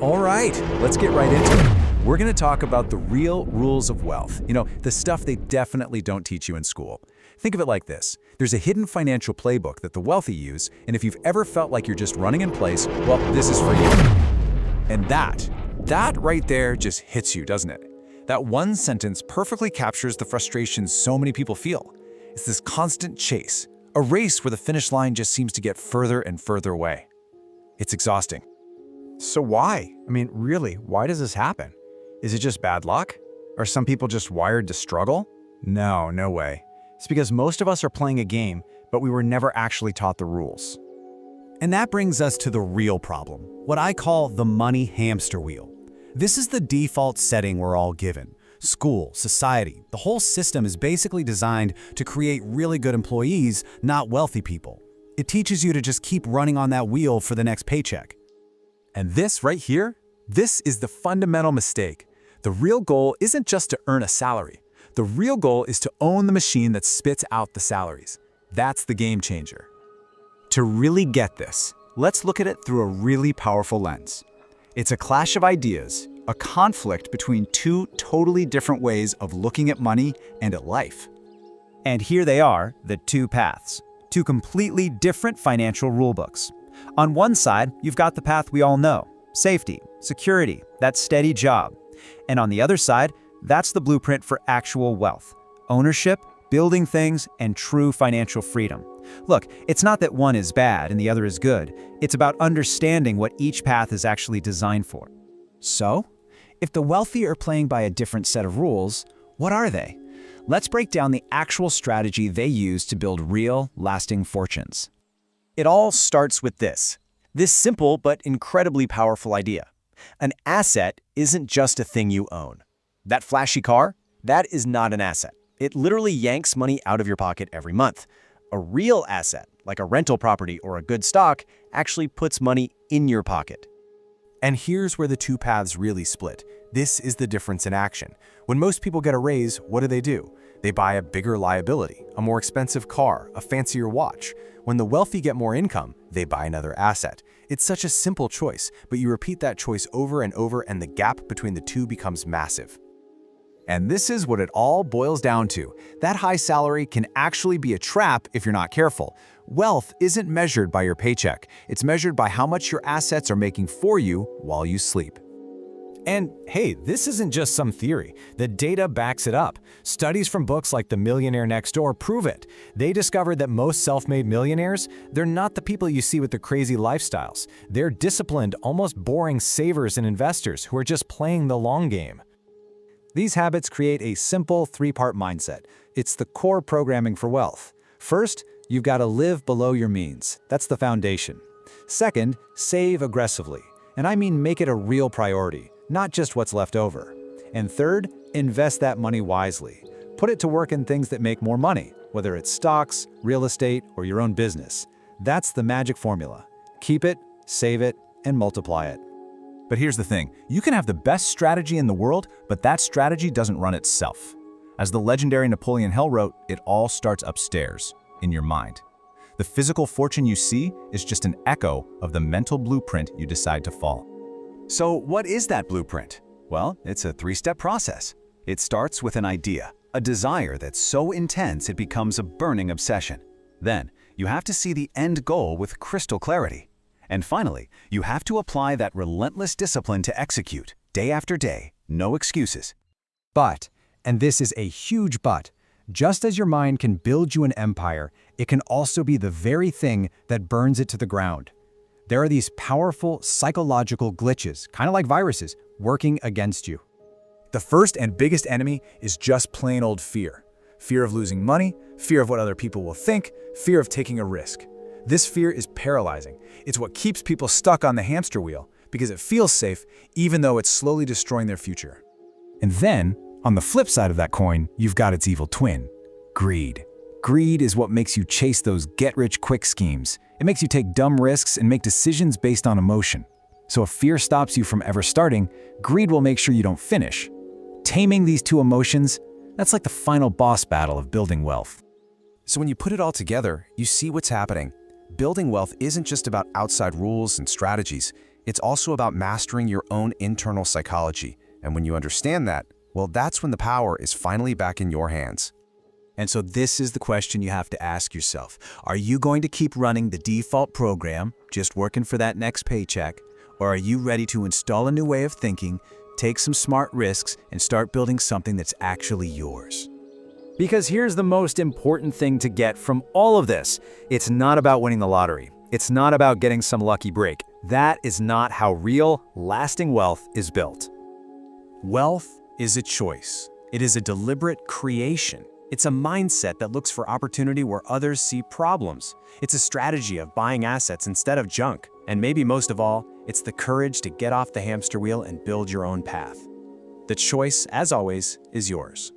All right, let's get right into it. We're going to talk about the real rules of wealth. The stuff they definitely don't teach you in school. Think of it like this. There's a hidden financial playbook that the wealthy use, and if you've ever felt like you're just running in place, well, this is for you. And that right there just hits you, doesn't it? That one sentence perfectly captures the frustration so many people feel. It's this constant chase, a race where the finish line just seems to get further and further away. It's exhausting. So why? Really, why does this happen? Is it just bad luck? Are some people just wired to struggle? No way. It's because most of us are playing a game, but we were never actually taught the rules. And that brings us to the real problem, what I call the money hamster wheel. This is the default setting we're all given. School, society, the whole system is basically designed to create really good employees, not wealthy people. It teaches you to just keep running on that wheel for the next paycheck. And this right here, this is the fundamental mistake. The real goal isn't just to earn a salary. The real goal is to own the machine that spits out the salaries. That's the game changer. To really get this, let's look at it through a really powerful lens. It's a clash of ideas, a conflict between two totally different ways of looking at money and at life. And here they are, the two paths, two completely different financial rulebooks. On one side, you've got the path we all know, safety, security, that steady job. And on the other side, that's the blueprint for actual wealth, ownership, building things, and true financial freedom. Look, it's not that one is bad and the other is good. It's about understanding what each path is actually designed for. So, if the wealthy are playing by a different set of rules, what are they? Let's break down the actual strategy they use to build real, lasting fortunes. It all starts with this simple but incredibly powerful idea. An asset isn't just a thing you own. That flashy car, that is not an asset. It literally yanks money out of your pocket every month. A real asset, like a rental property or a good stock, actually puts money in your pocket. And here's where the two paths really split. This is the difference in action. When most people get a raise, what do? They buy a bigger liability, a more expensive car, a fancier watch. When the wealthy get more income, they buy another asset. It's such a simple choice, but you repeat that choice over and over and the gap between the two becomes massive. And this is what it all boils down to. That high salary can actually be a trap if you're not careful. Wealth isn't measured by your paycheck. It's measured by how much your assets are making for you while you sleep. And hey, this isn't just some theory. The data backs it up. Studies from books like The Millionaire Next Door prove it. They discovered that most self-made millionaires, they're not the people you see with the crazy lifestyles. They're disciplined, almost boring savers and investors who are just playing the long game. These habits create a simple three-part mindset. It's the core programming for wealth. First, you've got to live below your means. That's the foundation. Second, save aggressively. And I mean make it a real priority, not just what's left over. And third, invest that money wisely. Put it to work in things that make more money, whether it's stocks, real estate, or your own business. That's the magic formula. Keep it, save it, and multiply it. But here's the thing, you can have the best strategy in the world, but that strategy doesn't run itself. As the legendary Napoleon Hill wrote, it all starts upstairs, in your mind. The physical fortune you see is just an echo of the mental blueprint you decide to follow. So what is that blueprint? Well, it's a three-step process. It starts with an idea, a desire that's so intense it becomes a burning obsession. Then, you have to see the end goal with crystal clarity. And finally, you have to apply that relentless discipline to execute, day after day, no excuses. But, and this is a huge but, just as your mind can build you an empire, it can also be the very thing that burns it to the ground. There are these powerful psychological glitches, kind of like viruses, working against you. The first and biggest enemy is just plain old fear. Fear of losing money, fear of what other people will think, fear of taking a risk. This fear is paralyzing. It's what keeps people stuck on the hamster wheel because it feels safe even though it's slowly destroying their future. And then, on the flip side of that coin, you've got its evil twin, greed. Greed is what makes you chase those get-rich-quick schemes. It makes you take dumb risks and make decisions based on emotion. So if fear stops you from ever starting, greed will make sure you don't finish. Taming these two emotions, that's like the final boss battle of building wealth. So when you put it all together, you see what's happening. Building wealth isn't just about outside rules and strategies. It's also about mastering your own internal psychology. And when you understand that, well, that's when the power is finally back in your hands. And so this is the question you have to ask yourself. Are you going to keep running the default program, just working for that next paycheck? Or are you ready to install a new way of thinking, take some smart risks, and start building something that's actually yours? Because here's the most important thing to get from all of this. It's not about winning the lottery. It's not about getting some lucky break. That is not how real, lasting wealth is built. Wealth is a choice. It is a deliberate creation. It's a mindset that looks for opportunity where others see problems. It's a strategy of buying assets instead of junk. And maybe most of all, it's the courage to get off the hamster wheel and build your own path. The choice, as always, is yours.